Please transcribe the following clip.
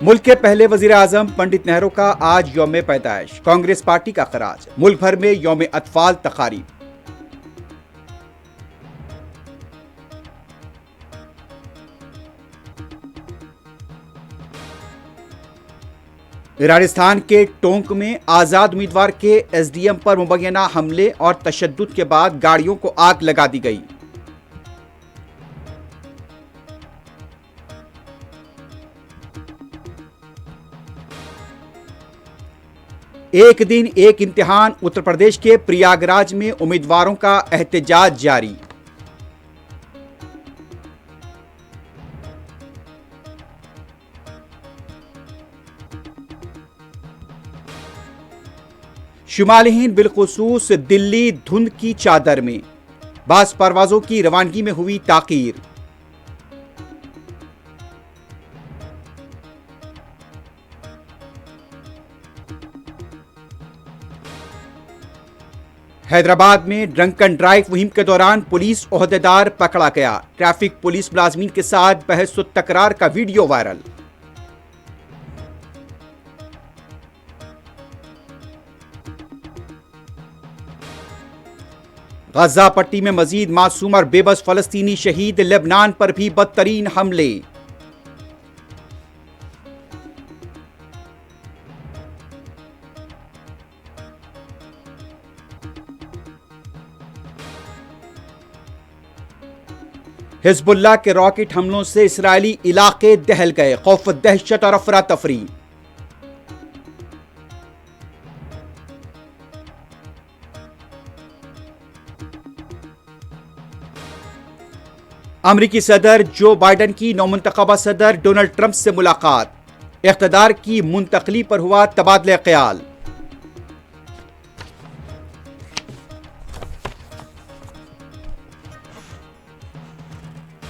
मुल्क के पहले वजीर आजम पंडित नेहरू का आज यौम पैदाइश। कांग्रेस पार्टी का खराज। मुल्क भर में यौम अतफाल तकारीब। राजस्थान के टोंक में आजाद उम्मीदवार के एसडीएम पर मुबैना हमले और तशद्दुद के बाद गाड़ियों को आग लगा दी गई। एक दिन एक इम्तिहान। उत्तर प्रदेश के प्रयागराज में उम्मीदवारों का एहतजाज जारी। शुमाली हिंद बिलखुसूस दिल्ली धुंध की चादर में। बास परवाजों की रवानगी में हुई ताकीर। हैदराबाद में ड्रंकन ड्राइव मुहिम के दौरान पुलिस ओहदेदार पकड़ा गया। ट्रैफिक पुलिस मुलाजमीन के साथ बहस व तकरार का वीडियो वायरल। गजा पट्टी में मजीद मासूम और बेबस फलस्तीनी शहीद। लेबनान पर भी बदतरीन हमले। हिजबुल्लाह के रॉकेट हमलों से इस्राएली इलाके दहल गए। खौफ, दहशत और अफरा तफरी। अमरीकी सदर जो बाइडेन की नौमुंतखबा सदर डोनाल्ड ट्रंप से मुलाकात। इख्तिदार की मुंतकली पर हुआ तबादला ख्याल।